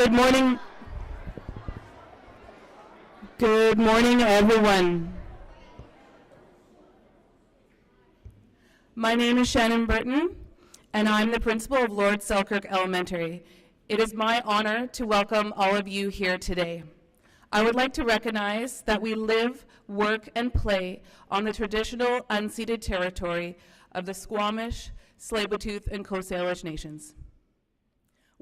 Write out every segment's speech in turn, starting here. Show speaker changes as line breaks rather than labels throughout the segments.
Good morning. Good morning, everyone. My name is Shannon Burton, and I'm the principal of Lord Selkirk Elementary. It is my honor to welcome all of you here today. I would like to recognize that we live, work, and play on the traditional unceded territory of the Squamish, Tsleil-Waututh, and Coast Salish nations.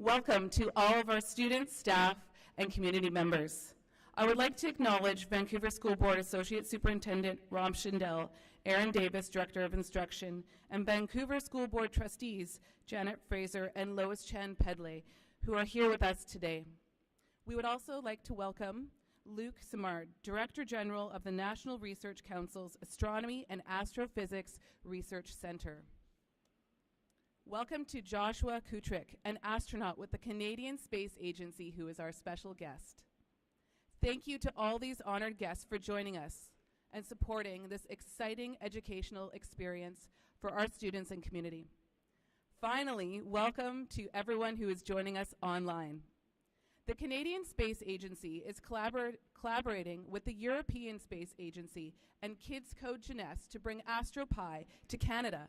Welcome to all of our students, staff, and community members. I would like to acknowledge Vancouver School Board Associate Superintendent Rom Schindel, Aaron Davis, Director of Instruction, and Vancouver School Board Trustees Janet Fraser and Lois Chan Pedley, who are here with us today. We would also like to welcome Luc Simard, Director General of the National Research Council's Astronomy and Astrophysics Research Center. Welcome to Joshua Kutrick, an astronaut with the Canadian Space Agency, who is our special guest. Thank you to all these honored guests for joining us and supporting this exciting educational experience for our students and community. Finally, welcome to everyone who is joining us online. The Canadian Space Agency is collaborating with the European Space Agency and Kids Code Jeunesse to bring Astro Pi to Canada.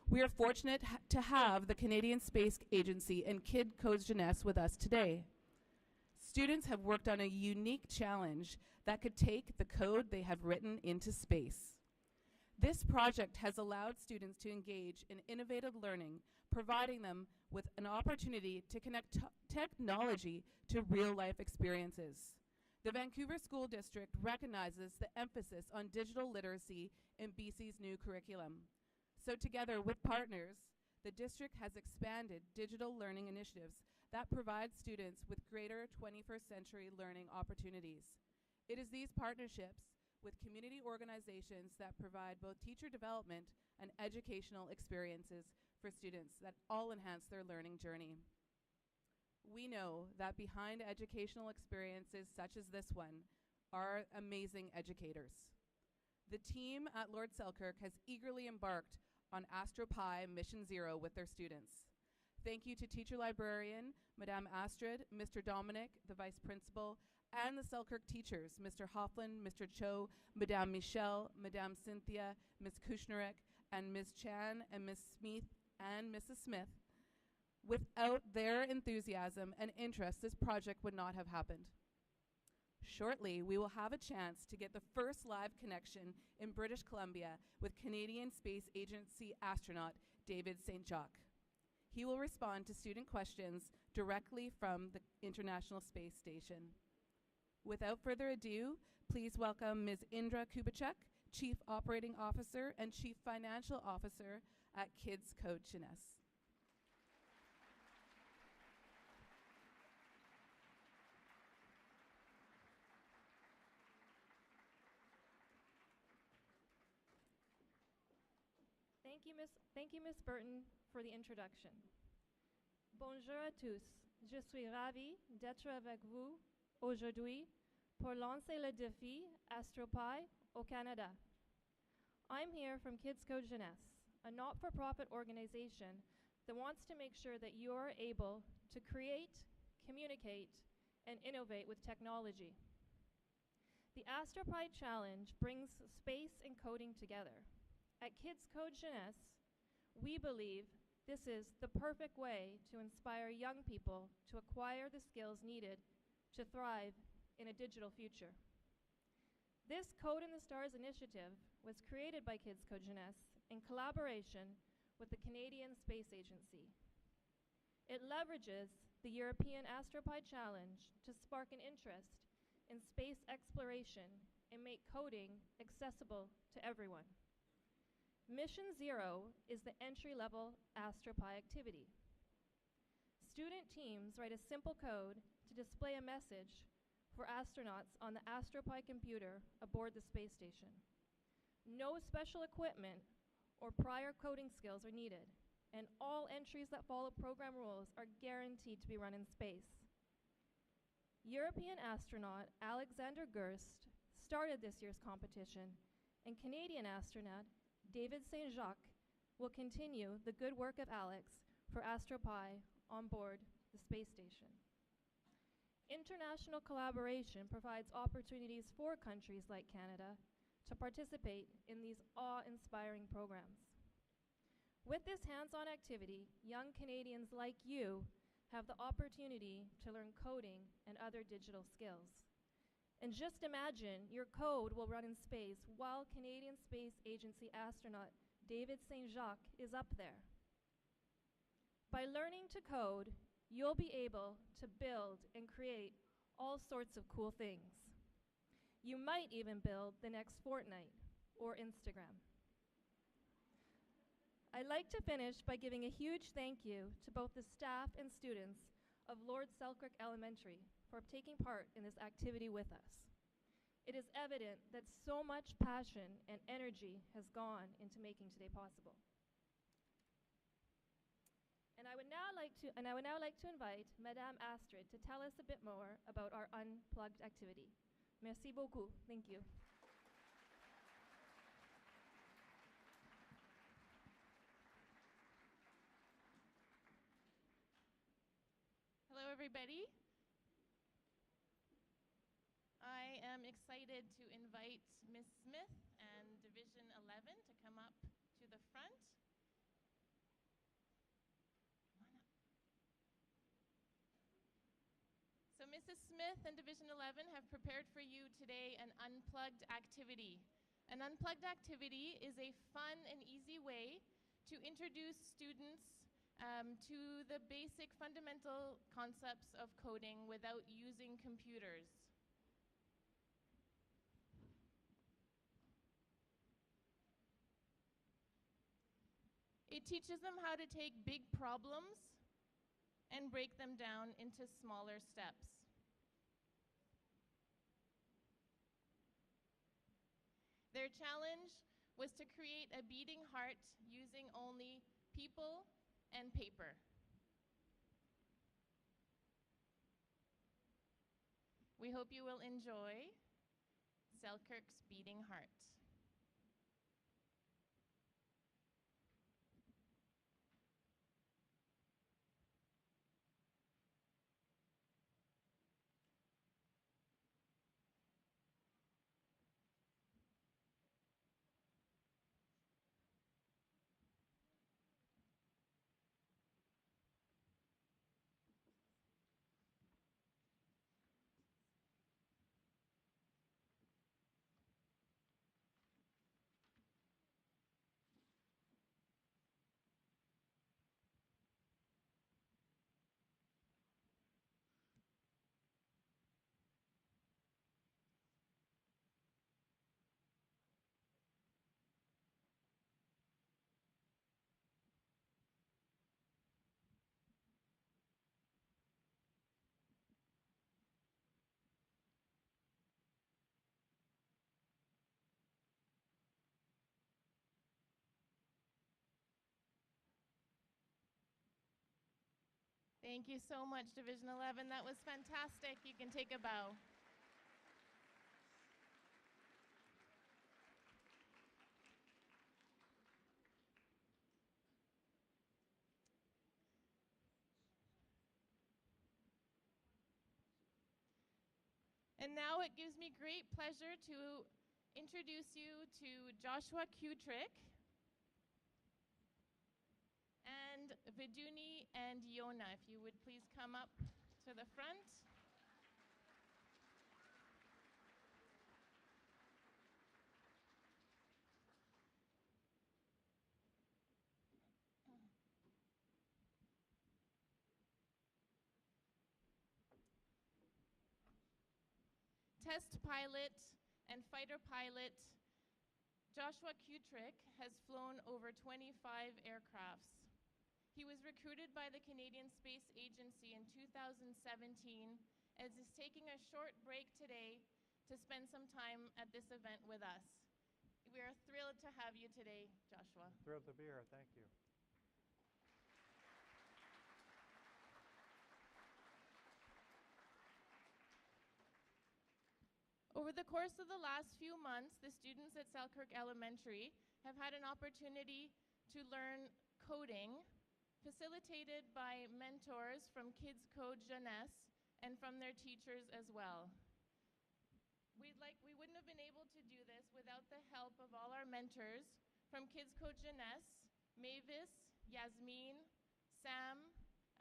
We are fortunate to have the Canadian Space Agency and Kids Code Jeunesse with us today. Students have worked on a unique challenge that could take the code they have written into space. This project has allowed students to engage in innovative learning, providing them with an opportunity to connect technology to real-life experiences. The Vancouver School District recognizes the emphasis on digital literacy in BC's new curriculum. So together with partners, the district has expanded digital learning initiatives that provide students with greater 21st century learning opportunities. It is these partnerships with community organizations that provide both teacher development and educational experiences for students that all enhance their learning journey. We know that behind educational experiences such as this one are amazing educators. The team at Lord Selkirk has eagerly embarked on Astro Pi Mission Zero with their students. Thank you to teacher librarian, Madame Astrid, Mr. Dominic, the vice principal, and the Selkirk teachers, Mr. Hofflin, Mr. Cho, Madame Michelle, Madame Cynthia, Ms. Kushnerek, and Ms. Chan, and Ms. Smith, and Mrs. Smith. Without their enthusiasm and interest, this project would not have happened. Shortly, we will have a chance to get the first live connection in British Columbia with Canadian Space Agency astronaut David Saint Jacques. He will respond to student questions directly from the International Space Station. Without further ado, please welcome Ms. Indra Kubachek, Chief Operating Officer and Chief Financial Officer at Kids Code Jeunesse.
Thank you, Ms. Burton, for the introduction. Bonjour à tous. Je suis ravie d'être avec vous aujourd'hui pour lancer le défi Astro Pi au Canada. I'm here from Kids Code Jeunesse, a not-for-profit organization that wants to make sure that you're able to create, communicate, and innovate with technology. The Astro Pi Challenge brings space and coding together. At Kids Code Jeunesse, we believe this is the perfect way to inspire young people to acquire the skills needed to thrive in a digital future. This Code in the Stars initiative was created by Kids Code Jeunesse in collaboration with the Canadian Space Agency. It leverages the European Astro Pi Challenge to spark an interest in space exploration and make coding accessible to everyone. Mission Zero is the entry-level Astro Pi activity. Student teams write a simple code to display a message for astronauts on the Astro Pi computer aboard the space station. No special equipment or prior coding skills are needed, and all entries that follow program rules are guaranteed to be run in space. European astronaut Alexander Gerst started this year's competition, and Canadian astronaut David Saint Jacques will continue the good work of Alex for Astro Pi on board the space station. International collaboration provides opportunities for countries like Canada to participate in these awe-inspiring programs. With this hands-on activity, young Canadians like you have the opportunity to learn coding and other digital skills. And just imagine your code will run in space while Canadian Space Agency astronaut David Saint Jacques is up there. By learning to code, you'll be able to build and create all sorts of cool things. You might even build the next Fortnite or Instagram. I'd like to finish by giving a huge thank you to both the staff and students of Lord Selkirk Elementary for taking part in this activity with us. It is evident that so much passion and energy has gone into making today possible. And I would now like to invite Madame Astrid to tell us a bit more about our unplugged activity. Merci beaucoup. Thank you.
Hello, everybody. I am excited to invite Ms. Smith and Division 11 to come up to the front. Come on up. So Mrs. Smith and Division 11 have prepared for you today an unplugged activity. An unplugged activity is a fun and easy way to introduce students to the basic fundamental concepts of coding without using computers. It teaches them how to take big problems and break them down into smaller steps. Their challenge was to create a beating heart using only people and paper. We hope you will enjoy Selkirk's Beating Heart. Thank you so much, Division 11. That was fantastic. You can take a bow. And now it gives me great pleasure to introduce you to Joshua Kutrick and Viduni and Yona. If you would please come up to the front. Test pilot and fighter pilot Joshua Kutrick has flown over 25 aircrafts. He was recruited by the Canadian Space Agency in 2017 and is taking a short break today to spend some time at this event with us. We are thrilled to have you today, Joshua.
Thrilled to be here. Thank you.
Over the course of the last few months, the students at Selkirk Elementary have had an opportunity to learn coding, facilitated by mentors from Kids Code Jeunesse and from their teachers as well. We wouldn't have been able to do this without the help of all our mentors from Kids Code Jeunesse, Mavis, Yasmin, Sam,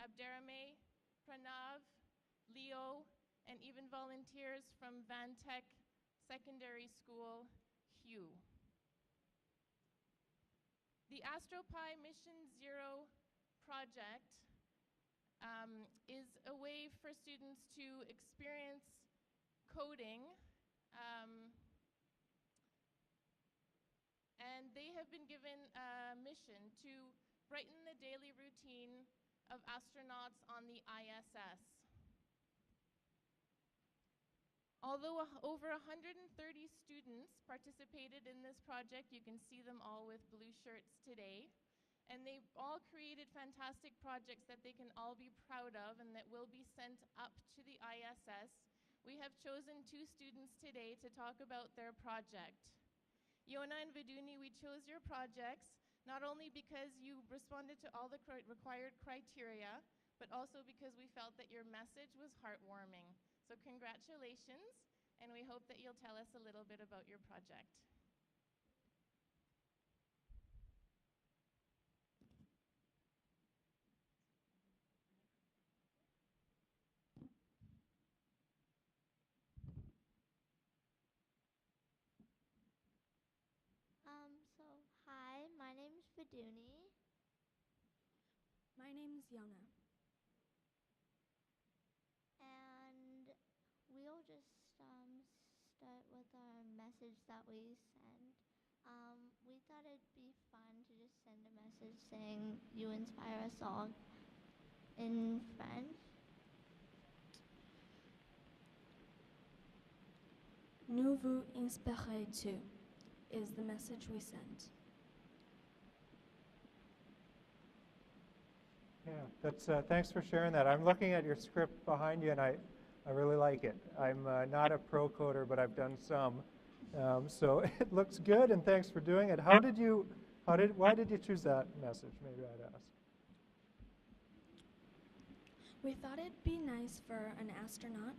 Abderrahmane, Pranav, Leo, and even volunteers from Van Tech Secondary School, Hugh. The Astro Pi Mission Zero project is a way for students to experience coding, and they have been given a mission to brighten the daily routine of astronauts on the ISS. Although over 130 students participated in this project, you can see them all with blue shirts today, and they've all created fantastic projects that they can all be proud of and that will be sent up to the ISS. We have chosen 2 students today to talk about their project. Yona and Viduni, we chose your projects not only because you responded to all the required criteria, but also because we felt that your message was heartwarming. So congratulations, and we hope that you'll tell us a little bit about your project.
Hi, my name's Viduni.
My name's Yona.
And we'll just start with our message that we sent. We thought it'd be fun to just send a message saying you inspire us all in French.
Nous vous inspirez tous is the message we sent.
Yeah, that's, thanks for sharing that. I'm looking at your script behind you, and I really like it. I'm not a pro coder, but I've done some. So it looks good, and thanks for doing it. Why did you choose that message? Maybe I'd ask.
We thought it'd be nice for an astronaut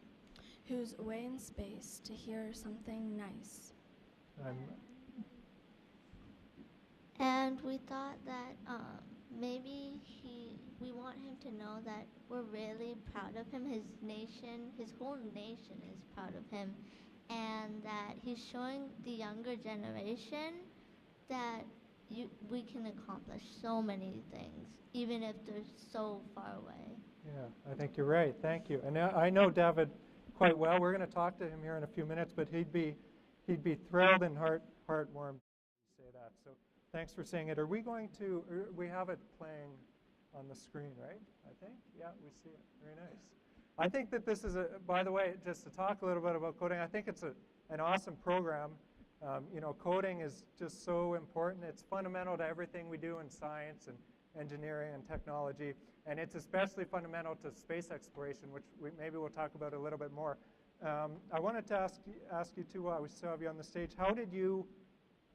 who's away in space to hear something nice.
And we thought that maybe we want him to know that we're really proud of him. His whole nation is proud of him, and that he's showing the younger generation that we can accomplish so many things, even if they're so far away.
Yeah, I think you're right. Thank you. And I know David quite well. We're going to talk to him here in a few minutes, but he'd be thrilled and heartwarmed to say that. So thanks for saying it. Are we going to? We have it playing on the screen, right? I think. Yeah, we see it. Very nice. I think that this is by the way, just to talk a little bit about coding, I think it's an awesome program. Coding is just so important. It's fundamental to everything we do in science and engineering and technology, and it's especially fundamental to space exploration, which maybe we'll talk about a little bit more. I wanted to ask you too, while we still have you on the stage, how did you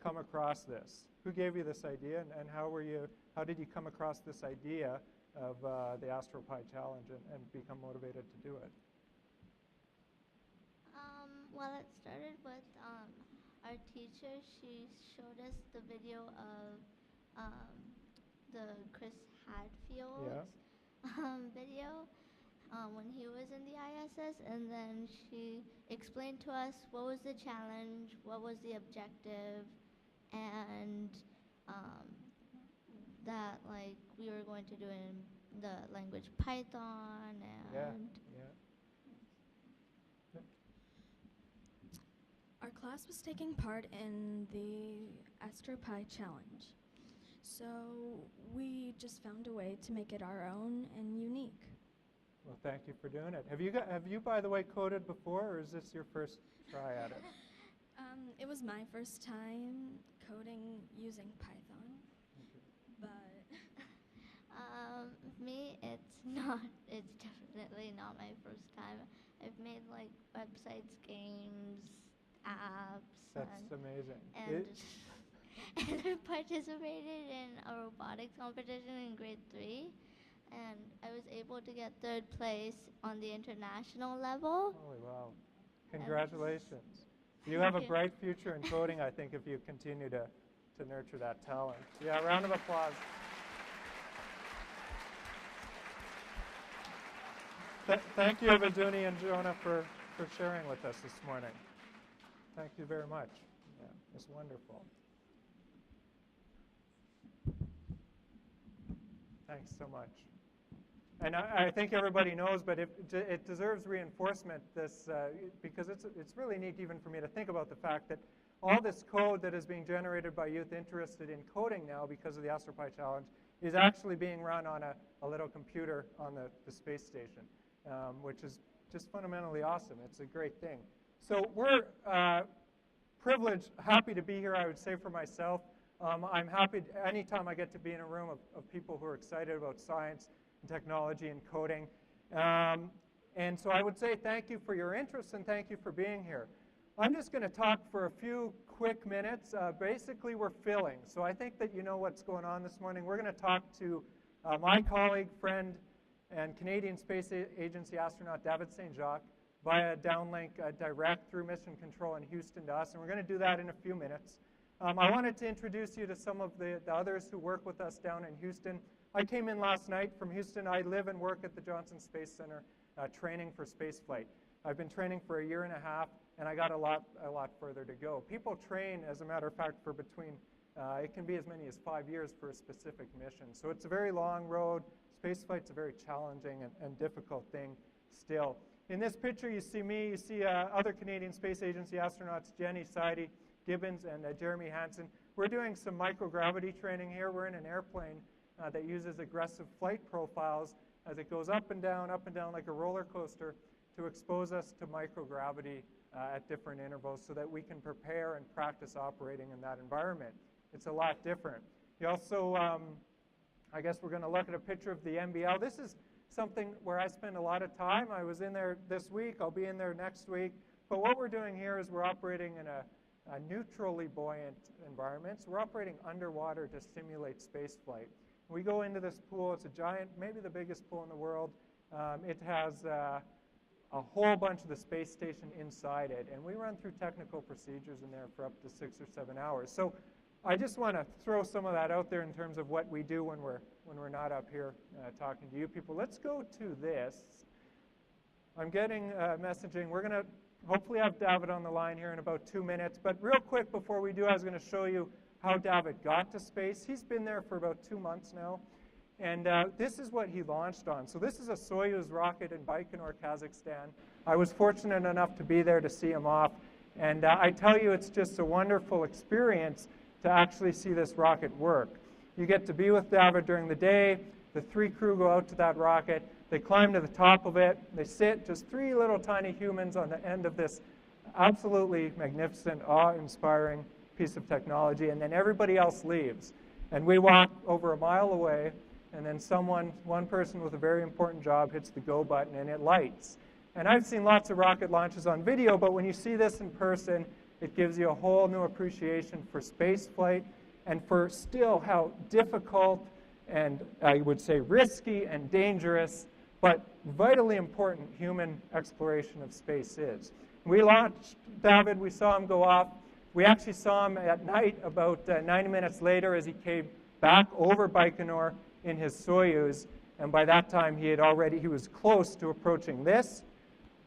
come across this? Who gave you this idea, and how did you come across this idea of the Astro Pi Challenge and become motivated to do it?
Well, it started with our teacher. She showed us the video of the Chris Hadfield's video when he was in the ISS, and then she explained to us what was the challenge, what was the objective, and that we were going to do it in the language Python and
Our class was taking part in the Astro Pi Challenge, so we just found a way to make it our own and unique.
Well, thank you for doing it. Have you, by the way, coded before, or is this your first try at it?
It was my first time coding using Python, but
me, it's definitely not my first time. I've made websites, games, apps.
That's amazing.
And I participated in a robotics competition in grade 3, and I was able to get 3rd place on the international level.
Holy wow. Congratulations. You have a bright future in coding, I think, if you continue to nurture that talent. Yeah, round of applause. Thank you, Viduni and Jonah, for sharing with us this morning. Thank you very much. Yeah, it's wonderful. Thanks so much. And I think everybody knows, but it deserves reinforcement, because it's really neat even for me to think about the fact that all this code that is being generated by youth interested in coding now because of the Astro Pi Challenge is actually being run on a little computer on the space station, which is just fundamentally awesome. It's a great thing. So we're privileged, happy to be here, I would say, for myself. I'm happy anytime I get to be in a room of people who are excited about science and technology and coding. And so I would say thank you for your interest and thank you for being here. I'm just going to talk for a few quick minutes. Basically, we're filling. So I think that you know what's going on this morning. We're going to talk to my colleague, friend, and Canadian Space Agency astronaut David Saint Jacques via downlink direct through mission control in Houston to us. And we're going to do that in a few minutes. I wanted to introduce you to some of the others who work with us down in Houston. I came in last night from Houston. I live and work at the Johnson Space Center training for spaceflight. I've been training for a year and a half, and I got a lot further to go. People train, as a matter of fact, for between, it can be as many as 5 years for a specific mission. So it's a very long road. Spaceflight's a very challenging and difficult thing still. In this picture, you see me, you see other Canadian Space Agency astronauts, Jenny Seide, Gibbons, and Jeremy Hansen. We're doing some microgravity training here. We're in an airplane that uses aggressive flight profiles as it goes up and down like a roller coaster to expose us to microgravity at different intervals so that we can prepare and practice operating in that environment. It's a lot different. You also, I guess we're going to look at a picture of the MBL. This is something where I spend a lot of time. I was in there this week. I'll be in there next week. But what we're doing here is we're operating in a neutrally buoyant environment. So we're operating underwater to simulate space flight. We go into this pool. It's a giant, maybe the biggest pool in the world. It has a whole bunch of the space station inside it. And we run through technical procedures in there for up to 6 or 7 hours. So I just want to throw some of that out there in terms of what we do when we're not up here talking to you people. Let's go to this. I'm getting messaging. We're going to hopefully have David on the line here in about 2 minutes. But real quick before we do, I was going to show you how David got to space. He's been there for about 2 months now. And this is what he launched on. So this is a Soyuz rocket in Baikonur, Kazakhstan. I was fortunate enough to be there to see him off. And I tell you, it's just a wonderful experience to actually see this rocket work. You get to be with David during the day. The 3 crew go out to that rocket. They climb to the top of it. They sit, just 3 little tiny humans on the end of this absolutely magnificent, awe-inspiring piece of technology. And then everybody else leaves. And we walk over a mile away. And then one person with a very important job hits the go button and it lights. And I've seen lots of rocket launches on video, but when you see this in person, it gives you a whole new appreciation for space flight and for still how difficult and I would say risky and dangerous, but vitally important human exploration of space is. We launched David, we saw him go off. We actually saw him at night about 90 minutes later as he came back over Baikonur in his Soyuz, and by that time he was close to approaching this.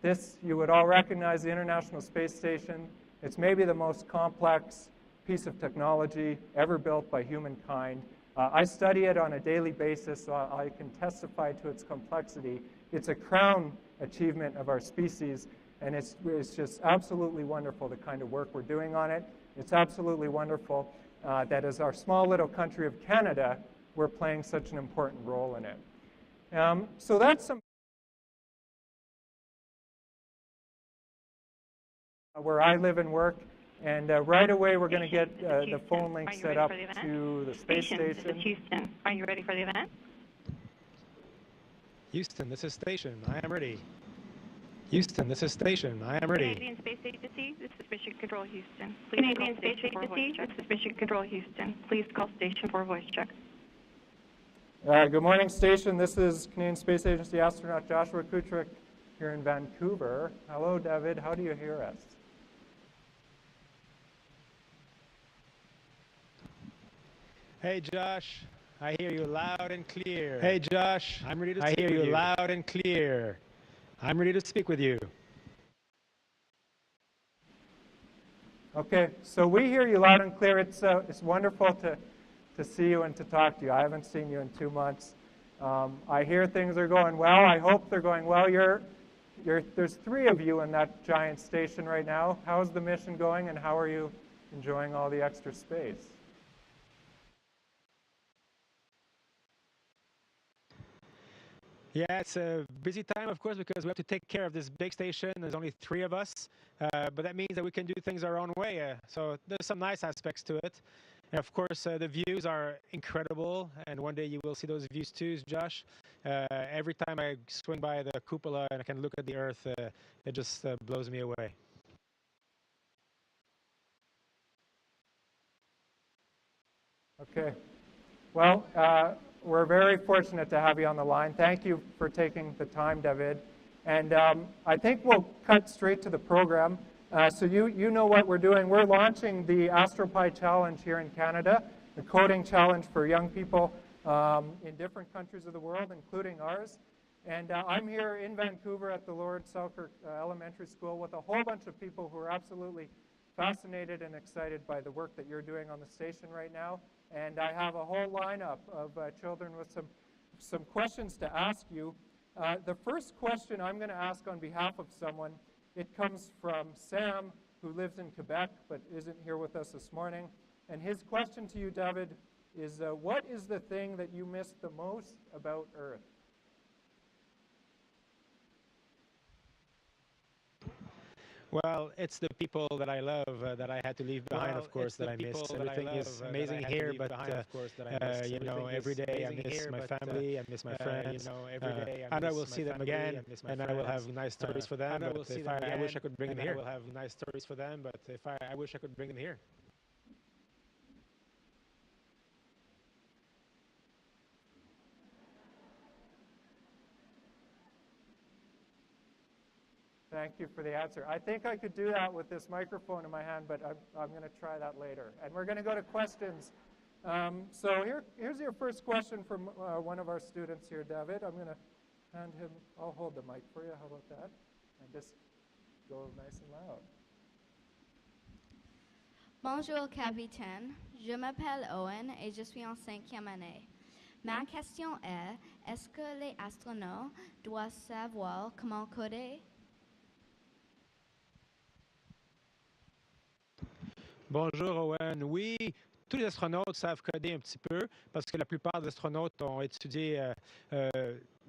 This, you would all recognize, the International Space Station. It's maybe the most complex piece of technology ever built by humankind. I study it on a daily basis, so I can testify to its complexity. It's a crown achievement of our species, and it's just absolutely wonderful the kind of work we're doing on it. It's absolutely wonderful that as our small little country of Canada, we're playing such an important role in it. So that's some where I live and work. And right away, we're going to get the phone link set up to the space station.
This is Houston. Are you ready for the event?
Houston, this is station. I am ready. Houston, this is station. I am ready.
Canadian Space Agency, this is Mission Control Houston. Please Canadian Space Agency, this is Mission Control Houston. Please call station for voice check.
Good morning, station. This is Canadian Space Agency astronaut Joshua Kutrick here in Vancouver. Hello, David. How do you hear us?
Hey, Josh. I hear you loud and clear. Hey, Josh. I'm ready to speak with you. I hear you loud and clear. I'm ready to speak with you.
Okay, so we hear you loud and clear. It's wonderful to see you and to talk to you. I haven't seen you in 2 months. I hear things are going well. I hope they're going well. There's 3 of you in that giant station right now. How's the mission going, and how are you enjoying all the extra space?
Yeah, it's a busy time, of course, because we have to take care of this big station. There's only 3 of us, but that means that we can do things our own way. So there's some nice aspects to it. And of course, the views are incredible, and one day you will see those views too, Josh. Every time I swing by the cupola and I can look at the Earth, it just blows me away.
Okay. Well, we're very fortunate to have you on the line. Thank you for taking the time, David. And I think we'll cut straight to the program. So you know what we're doing. We're launching the Astro Pi Challenge here in Canada, the coding challenge for young people in different countries of the world, including ours. And I'm here in Vancouver at the Lord Selkirk Elementary School with a whole bunch of people who are absolutely fascinated and excited by the work that you're doing on the station right now. And I have a whole lineup of children with some questions to ask you. The first question I'm going to ask on behalf of someone, it comes from Sam, who lives in Quebec but isn't here with us this morning. And his question to you, David, is what is the thing that you miss the most about Earth?
Well, it's the people that I love that I had to leave behind, of course, that I miss. Everything is amazing here, but you know, every day I miss my family, I miss my friends, and I will see them again, and I will have nice stories for them. But if I wish I could bring them here. I will have nice stories for them, but if I wish I could bring them here.
Thank you for the answer. I think I could do that with this microphone in my hand, but I'm going to try that later. And we're going to go to questions. So here's your first question from one of our students here, David. I'm going to hand him, I'll hold the mic for you. How about that? And just go nice and loud.
Bonjour, capitaine. Je m'appelle Owen et je suis en 5e année. Ma question est-ce que les astronautes doivent savoir comment coder?
Bonjour Owen. Oui, tous les astronautes savent coder un petit peu parce que la plupart des astronautes ont étudié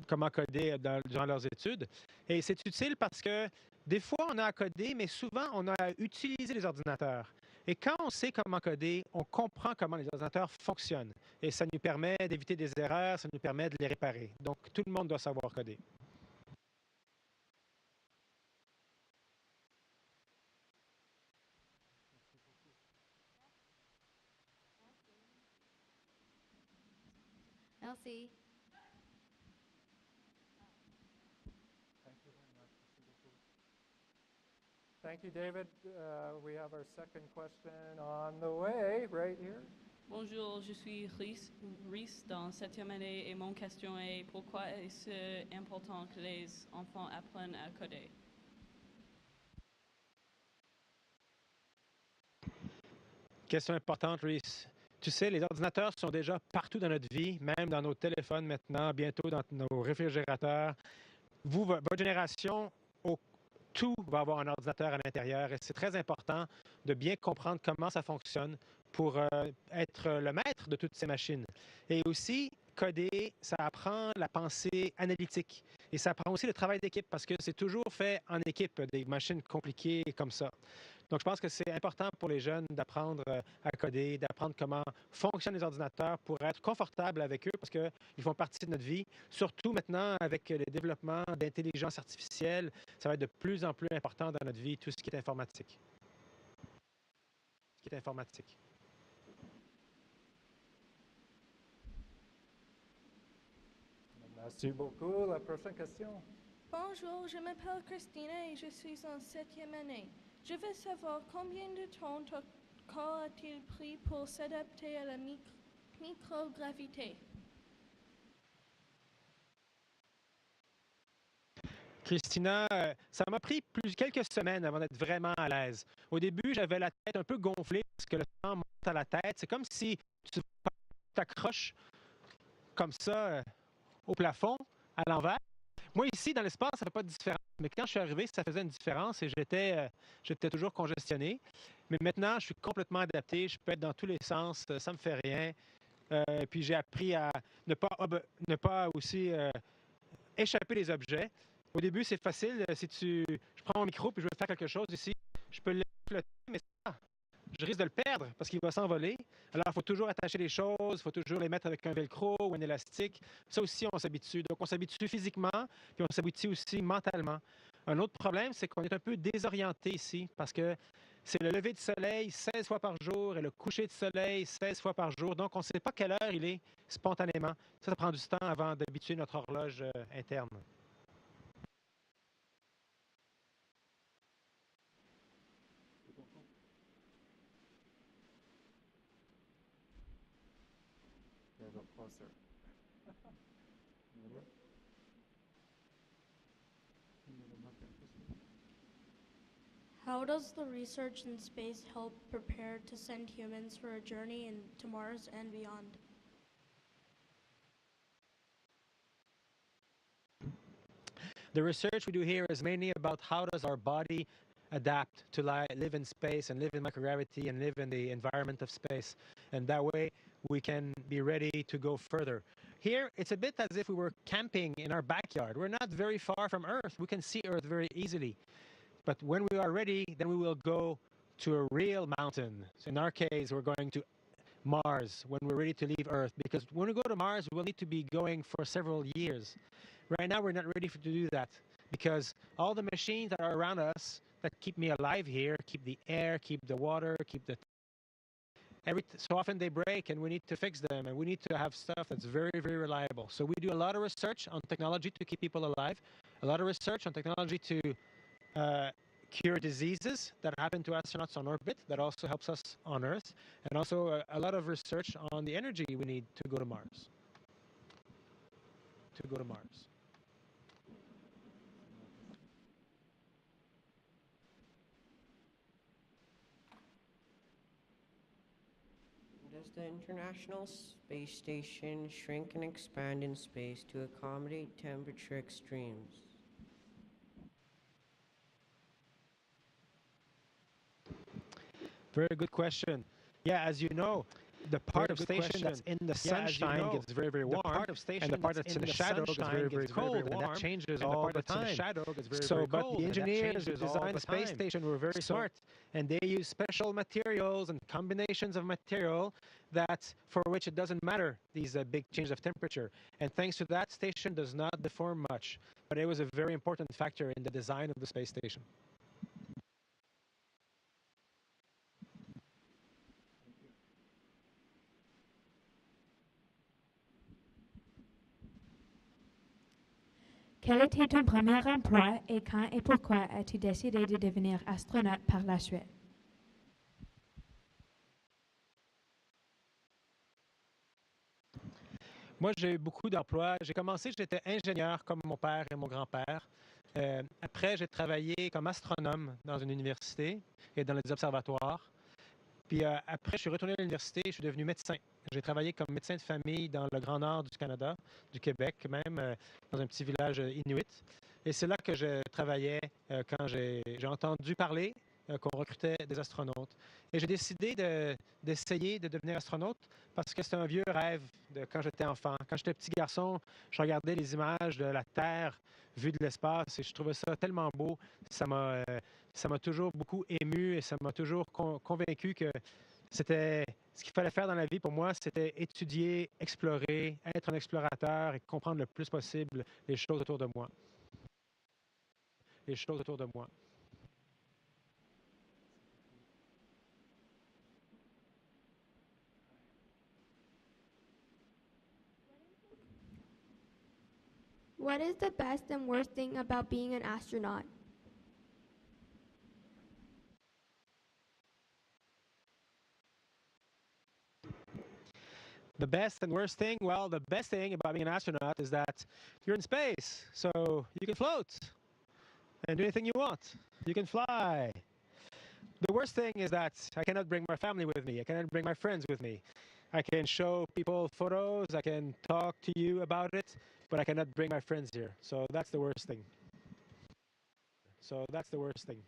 comment coder durant leurs études. Et c'est utile parce que des fois on a à coder, mais souvent on a à utiliser les ordinateurs. Et quand on sait comment coder, on comprend comment les ordinateurs fonctionnent. Et ça nous permet d'éviter des erreurs, ça nous permet de les réparer. Donc tout le monde doit savoir coder.
Merci.
Thank you, David. We have our second question on the way, right here.
Bonjour, je suis Rhys dans 7e année et mon question est pourquoi est-ce important que les enfants apprennent à coder?
Question importante, Rhys. Tu sais, les ordinateurs sont déjà partout dans notre vie, même dans nos téléphones maintenant, bientôt dans nos réfrigérateurs. Vous, votre génération, tout va avoir un ordinateur à l'intérieur et c'est très important de bien comprendre comment ça fonctionne pour être le maître de toutes ces machines. Et aussi, coder, ça apprend la pensée analytique et ça apprend aussi le travail d'équipe parce que c'est toujours fait en équipe, des machines compliquées comme ça. Donc, je pense que c'est important pour les jeunes d'apprendre à coder, d'apprendre comment fonctionnent les ordinateurs pour être confortable avec eux parce qu'ils font partie de notre vie. Surtout maintenant, avec le développement d'intelligence artificielle, ça va être de plus en plus important dans notre vie, tout ce qui est informatique.
Merci beaucoup. La prochaine question.
Bonjour, je m'appelle Christina et je suis en 7e année. Je veux savoir combien de temps ton corps a-t-il pris pour s'adapter à la microgravité?
Christina, ça m'a pris quelques semaines avant d'être vraiment à l'aise. Au début, j'avais la tête un peu gonflée parce que le sang monte à la tête. C'est comme si tu t'accroches comme ça au plafond, à l'envers. Moi, ici, dans l'espace, ça ne fait pas de différence. Mais quand je suis arrivé, ça faisait une différence et j'étais toujours congestionné. Mais maintenant, je suis complètement adapté. Je peux être dans tous les sens. Ça ne me fait rien. Puis j'ai appris à ne pas aussi échapper les objets. Au début, c'est facile. Je prends mon micro puis je veux faire quelque chose ici, je peux le flotter, mais ça, je risque de le perdre parce qu'il va s'envoler. Alors, il faut toujours attacher les choses, il faut toujours les mettre avec un velcro ou un élastique. Ça aussi, on s'habitue. Donc, on s'habitue physiquement, puis on s'habitue aussi mentalement. Un autre problème, c'est qu'on est un peu désorienté ici parce que c'est le lever de soleil 16 fois par jour et le coucher de soleil 16 fois par jour. Donc, on ne sait pas quelle heure il est spontanément. Ça prend du temps avant d'habituer notre horloge interne.
Closer.
How does the research in space help prepare to send humans for a journey to Mars and beyond?
The research we do here is mainly about how does our body adapt to live in space and live in microgravity and live in the environment of space. And that way we can be ready to go further. Here, it's a bit as if we were camping in our backyard. We're not very far from Earth. We can see Earth very easily. But when we are ready, then we will go to a real mountain. So in our case, we're going to Mars when we're ready to leave Earth. Because when we go to Mars, we'll need to be going for several years. Right now, we're not ready to do that because all the machines that are around us that keep me alive here, keep the air, keep the water, keep the... so often they break and we need to fix them and we need to have stuff that's very, very reliable. So we do a lot of research on technology to keep people alive, a lot of research on technology to cure diseases that happen to astronauts on orbit that also helps us on Earth, and also a lot of research on the energy we need to go to Mars.
Does the International Space Station shrink and expand in space to accommodate temperature extremes?
Very good question. Yeah, as you know, the part of station that's in the sunshine gets very, very warm, and the part that's in the shadow gets very, very cold, and that changes all the time. So, but the engineers who designed the space station were very smart, and they use special materials and combinations of material for which it doesn't matter these big changes of temperature. And thanks to that, station does not deform much, but it was a very important factor in the design of the space station.
Quel était ton premier emploi et quand et pourquoi as-tu décidé de devenir astronaute par la suite?
Moi, j'ai eu beaucoup d'emplois. J'ai commencé, j'étais ingénieur comme mon père et mon grand-père. Après, j'ai travaillé comme astronome dans une université et dans les observatoires. Puis après, je suis retourné à l'université et je suis devenu médecin. J'ai travaillé comme médecin de famille dans le Grand Nord du Canada, du Québec même, dans un petit village inuit. Et c'est là que je travaillais quand j'ai entendu parler qu'on recrutait des astronautes. Et j'ai décidé d'essayer de devenir astronaute parce que c'était un vieux rêve de quand j'étais enfant. Quand j'étais petit garçon, je regardais les images de la Terre vue de l'espace et je trouvais ça tellement beau. Ça m'a toujours beaucoup ému et ça m'a toujours convaincu que c'était ce qu'il fallait faire dans la vie pour moi, c'était étudier, explorer, être un explorateur et comprendre le plus possible les choses autour de moi.
What is the best and worst thing about being an astronaut?
The best and worst thing? Well, the best thing about being an astronaut is that you're in space, so you can float and do anything you want. You can fly. The worst thing is that I cannot bring my family with me. I cannot bring my friends with me. I can show people photos. I can talk to you about it, but I cannot bring my friends here. So that's the worst thing. So that's the worst thing.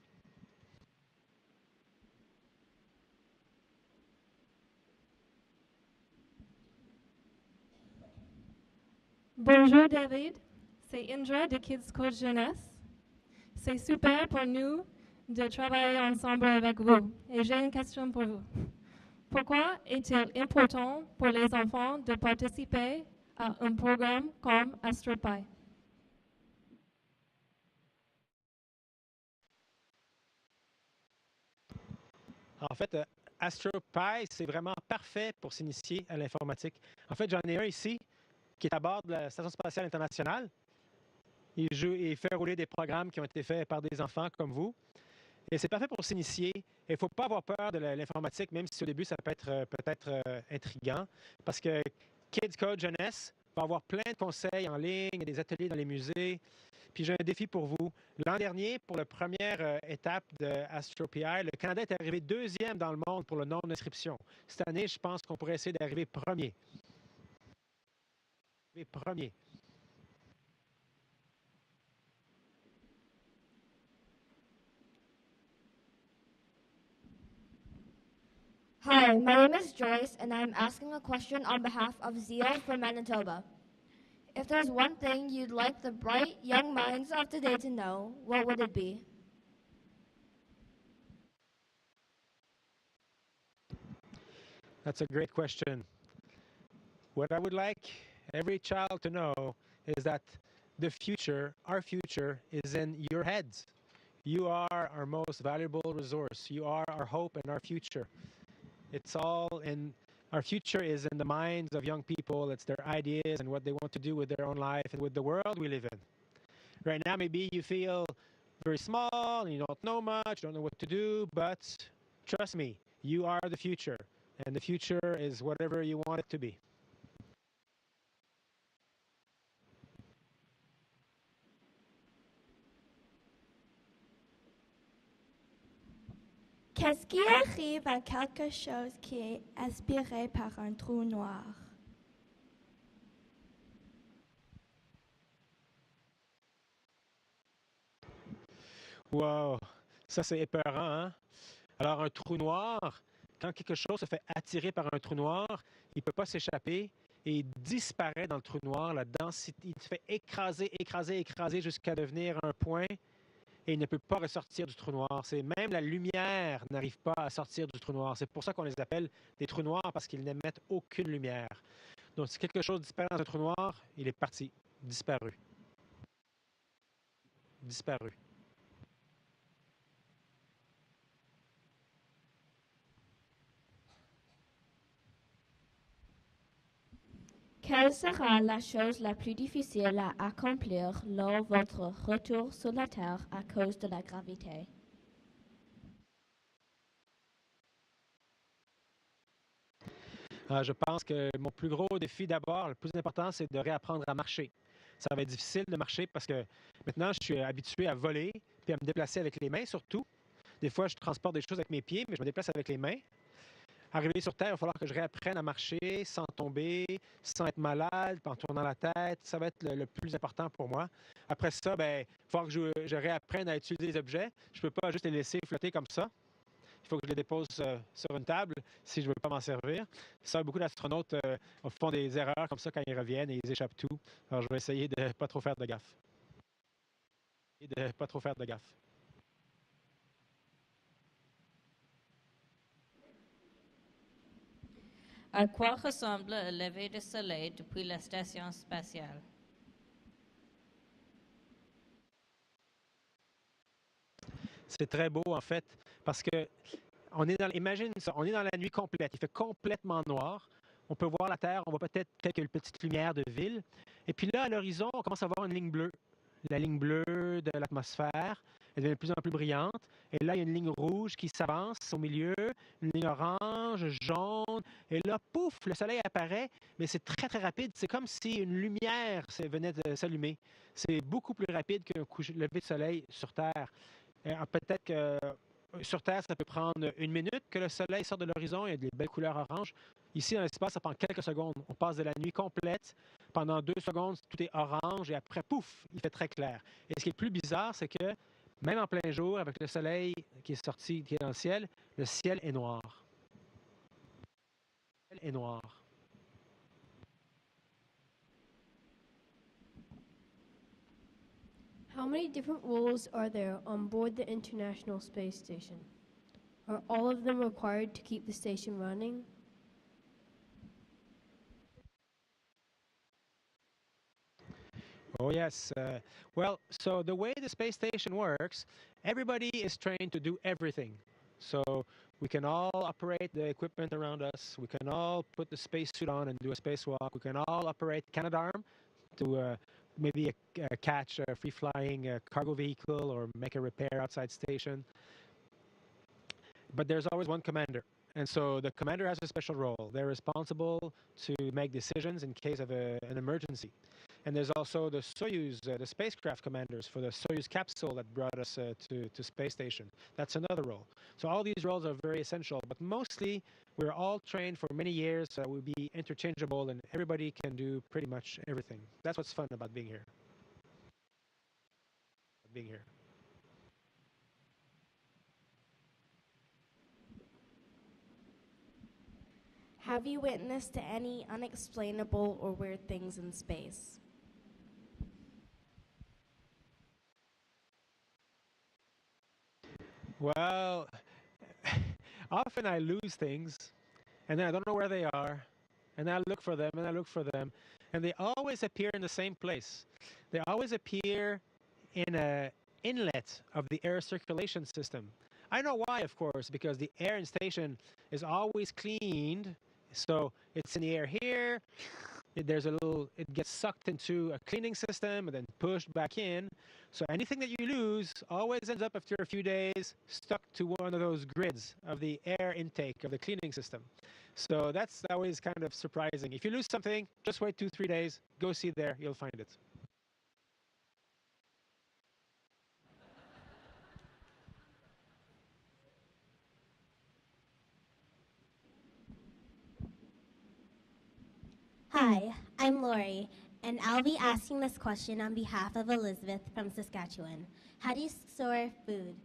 Bonjour David, c'est Indra de Kids Code Jeunesse. C'est super pour nous de travailler ensemble avec vous. Et j'ai une question pour vous. Pourquoi est-il important pour les enfants de participer à un programme comme Astro Pi?
En fait, Astro Pi, c'est vraiment parfait pour s'initier à l'informatique. En fait, j'en ai un ici qui est à bord de la Station spatiale internationale. Il fait rouler des programmes qui ont été faits par des enfants comme vous. Et c'est parfait pour s'initier. Il ne faut pas avoir peur de l'informatique, même si au début, ça peut être peut-être intriguant. Parce que Kids Code Jeunesse va avoir plein de conseils en ligne, des ateliers dans les musées. Puis j'ai un défi pour vous. L'an dernier, pour la première étape de Astro Pi, le Canada est arrivé deuxième dans le monde pour le nombre d'inscriptions. Cette année, je pense qu'on pourrait essayer d'arriver premier. Premier.
Hi, my name is Joyce, and I'm asking a question on behalf of Zeal from Manitoba. If there's one thing you'd like the bright young minds of today to know, what would it be?
That's a great question. What I would like every child to know is that the future, our future, is in your heads. You are our most valuable resource. You are our hope and our future. It's all in, our future is in the minds of young people. It's their ideas and what they want to do with their own life and with the world we live in. Right now, maybe you feel very small and you don't know much, don't know what to do, but trust me, you are the future. And the future is whatever you want it to be.
Qu'est-ce qui arrive à quelque chose qui est aspiré par un trou noir?
Wow, ça c'est épeurant, hein? Alors un trou noir, quand quelque chose se fait attirer par un trou noir, il ne peut pas s'échapper et il disparaît dans le trou noir. La densité, il se fait écraser, écraser, écraser jusqu'à devenir un point et il ne peut pas ressortir du trou noir. Même la lumière n'arrive pas à sortir du trou noir. C'est pour ça qu'on les appelle des trous noirs, parce qu'ils n'émettent aucune lumière. Donc si quelque chose disparaît dans un trou noir, il est parti, disparu. Disparu.
Quelle sera la chose la plus difficile à accomplir lors de votre retour sur la Terre à cause de la gravité?
Je pense que mon plus gros défi d'abord, le plus important, c'est de réapprendre à marcher. Ça va être difficile de marcher parce que maintenant, je suis habitué à voler puis à me déplacer avec les mains surtout. Des fois, je transporte des choses avec mes pieds, mais je me déplace avec les mains. Arrivé sur Terre, il va falloir que je réapprenne à marcher sans tomber, sans être malade, en tournant la tête. Ça va être le plus important pour moi. Après ça, il va falloir que je réapprenne à utiliser les objets. Je ne peux pas juste les laisser flotter comme ça. Il faut que je les dépose sur une table si je ne veux pas m'en servir. Ça, beaucoup d'astronautes font des erreurs comme ça quand ils reviennent et ils échappent tout. Alors, je vais essayer de ne pas trop faire de gaffe.
À quoi ressemble le lever du soleil depuis la station spatiale?
C'est très beau, en fait, parce que imagine ça, on est dans la nuit complète, il fait complètement noir. on peut voir la Terre, on voit peut-être quelques petites lumières de ville. Et puis là, à l'horizon, on commence à voir une ligne bleue. La ligne bleue de l'atmosphère, elle devient de plus en plus brillante. Et là, il y a une ligne rouge qui s'avance au milieu, une ligne orange, jaune. Et là, pouf, le soleil apparaît, mais c'est très, très rapide. C'est comme si une lumière venait de s'allumer. C'est beaucoup plus rapide qu'un lever de soleil sur Terre. Peut-être que sur Terre, ça peut prendre 1 minute que le soleil sort de l'horizon. Il y a des belles couleurs oranges. Ici, dans l'espace, ça prend quelques secondes. On passe de la nuit complète. Pendant 2 secondes, tout est orange. Et après, pouf, il fait très clair. Et ce qui est le plus bizarre, c'est que même en plein jour, avec le soleil qui est sorti, qui est dans le ciel est noir. Le ciel est noir.
How many different roles are there on board the International Space Station? Are all of them required to keep the station running?
Oh, yes. Well, so the way the space station works, everybody is trained to do everything. So we can all operate the equipment around us. We can all put the spacesuit on and do a spacewalk. We can all operate Canadarm to maybe catch a free-flying cargo vehicle or make a repair outside station. But there's always one commander. And so the commander has a special role. They're responsible to make decisions in case of an emergency. And there's also the Soyuz, the spacecraft commanders for the Soyuz capsule that brought us to space station. That's another role. So all these roles are very essential, but mostly we're all trained for many years, so we'll be interchangeable and everybody can do pretty much everything. That's what's fun about being here.
Have you witnessed any unexplainable or weird things in space?
Well, often I lose things, and then I don't know where they are, and I look for them, and I look for them, and they always appear in the same place. They always appear in an inlet of the air circulation system. I know why, of course, because the air in station is always cleaned, so it's in the air here. It gets sucked into a cleaning system and then pushed back in. So anything that you lose always ends up after a few days stuck to one of those grids of the air intake of the cleaning system. So that's always kind of surprising. If you lose something, just wait 2-3 days, go see there, you'll find it.
Hi, I'm Lori, and I'll be asking this question on behalf of Elizabeth from Saskatchewan. How do you store food?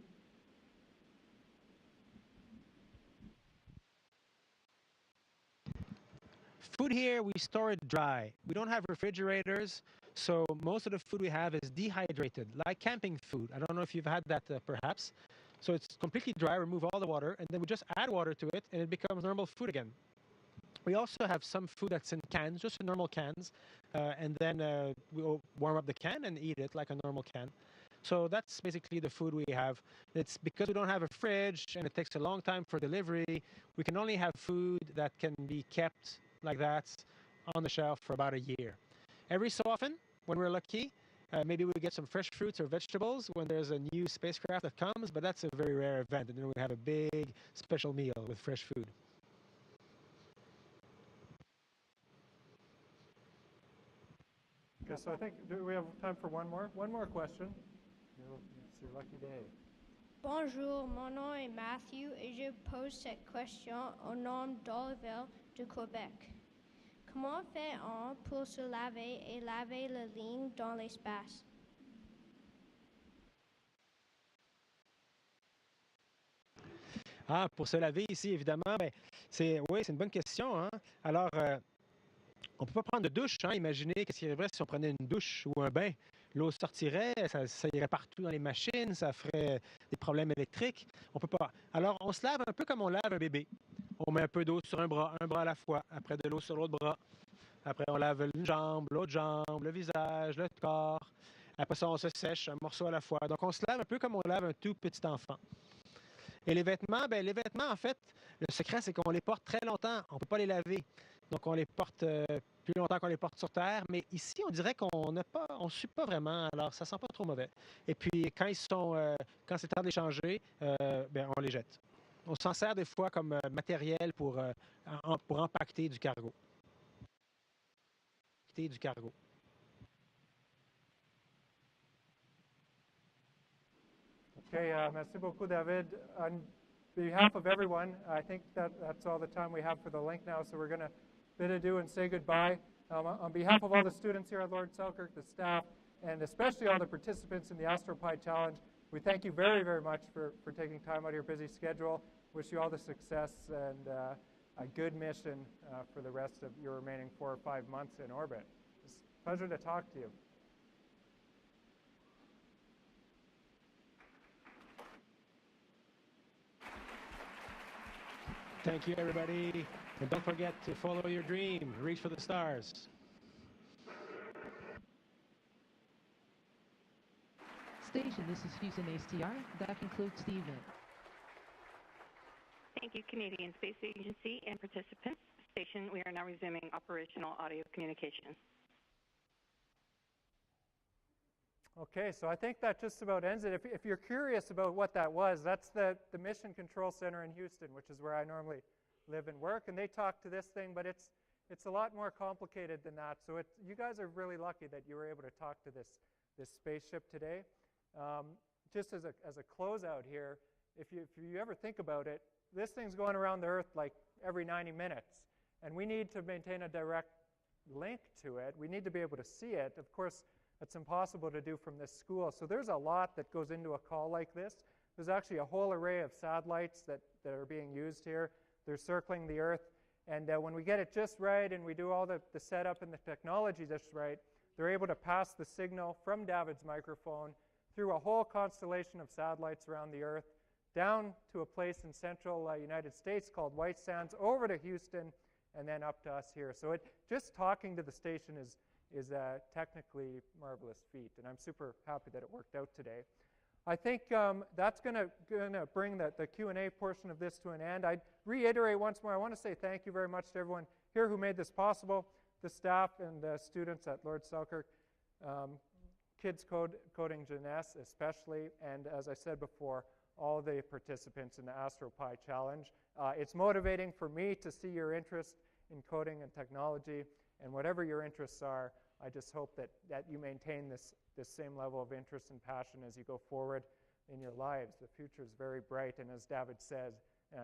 Food here, we store it dry. We don't have refrigerators, so most of the food we have is dehydrated, like camping food. I don't know if you've had that perhaps. So it's completely dry, remove all the water, and then we just add water to it, and it becomes normal food again. We also have some food that's in cans, just in normal cans, and then we'll warm up the can and eat it like a normal can. So that's basically the food we have. It's because we don't have a fridge and it takes a long time for delivery, we can only have food that can be kept like that on the shelf for about a year. Every so often, when we're lucky, maybe we get some fresh fruits or vegetables when there's a new spacecraft that comes, but that's a very rare event, and then we have a big special meal with fresh food.
Okay, so I think, do we have time for one more? One more question. It's your lucky day.
Bonjour, mon nom est Matthew et je pose cette question au nom d'Oliver du Québec. Comment fait-on pour se laver et laver la ligne dans l'espace?
Ah, pour se laver ici, évidemment, ben, c'est une bonne question. Hein? Alors, on ne peut pas prendre de douche. Hein? Imaginez qu'est-ce qui arriverait si on prenait une douche ou un bain. L'eau sortirait, ça irait partout dans les machines, ça ferait des problèmes électriques. On peut pas. Alors, on se lave un peu comme on lave un bébé. On met un peu d'eau sur un bras à la fois, après de l'eau sur l'autre bras. Après, on lave une jambe, l'autre jambe, le visage, le corps. Après ça, on se sèche un morceau à la fois. Donc, on se lave un peu comme on lave un tout petit enfant. Et les vêtements, en fait, le secret, c'est qu'on les porte très longtemps. On ne peut pas les laver. Donc, on les porte plus longtemps qu'on les porte sur Terre. Mais ici, on dirait qu'on ne suit pas vraiment. Alors, ça sent pas trop mauvais. Et puis, quand c'est temps de les changer, on les jette. On s'en sert des fois comme matériel pour empaqueter du cargo.
Okay, merci beaucoup, David. On behalf of everyone, I think that's all the time we have for the link now, so we're going to bid adieu and say goodbye. On behalf of all the students here at Lord Selkirk, the staff, and especially all the participants in the Astro Pi Challenge, we thank you very, very much for taking time out of your busy schedule. Wish you all the success and a good mission for the rest of your remaining 4 or 5 months in orbit. It's a pleasure to talk to you.
Thank you, everybody. And don't forget to follow your dream. Reach for the stars.
Station, this is Houston ACR. That concludes the event.
Thank you, Canadian Space Agency and participants. Station, we are now resuming operational audio communication.
Okay, so I think that just about ends it. If you're curious about what that was, that's the Mission Control Center in Houston, which is where I normally live and work. And they talk to this thing, but it's a lot more complicated than that. So you guys are really lucky that you were able to talk to this spaceship today. Just as a closeout here, if you ever think about it, this thing's going around the Earth like every 90 minutes. And we need to maintain a direct link to it. We need to be able to see it. Of course, that's impossible to do from this school. So there's a lot that goes into a call like this. There's actually a whole array of satellites that are being used here. They're circling the Earth. And when we get it just right and we do all the setup and the technology just right, they're able to pass the signal from David's microphone through a whole constellation of satellites around the Earth, down to a place in central United States called White Sands, over to Houston, and then up to us here. So just talking to the station is a technically marvelous feat, and I'm super happy that it worked out today. I think that's going to bring the Q&A portion of this to an end. I'd reiterate once more, I want to say thank you very much to everyone here who made this possible, the staff and the students at Lord Selkirk, Kids Coding Jeunesse especially, and as I said before, all the participants in the Astro Pi Challenge. It's motivating for me to see your interest in coding and technology, and whatever your interests are, I just hope that you maintain this same level of interest and passion as you go forward in your lives. The future is very bright, and as David says,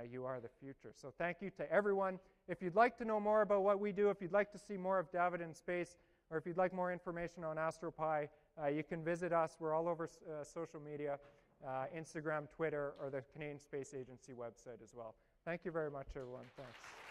you are the future. So thank you to everyone. If you'd like to know more about what we do, if you'd like to see more of David in space, or if you'd like more information on Astro Pi, you can visit us. We're all over social media, Instagram, Twitter, or the Canadian Space Agency website as well. Thank you very much, everyone. Thanks.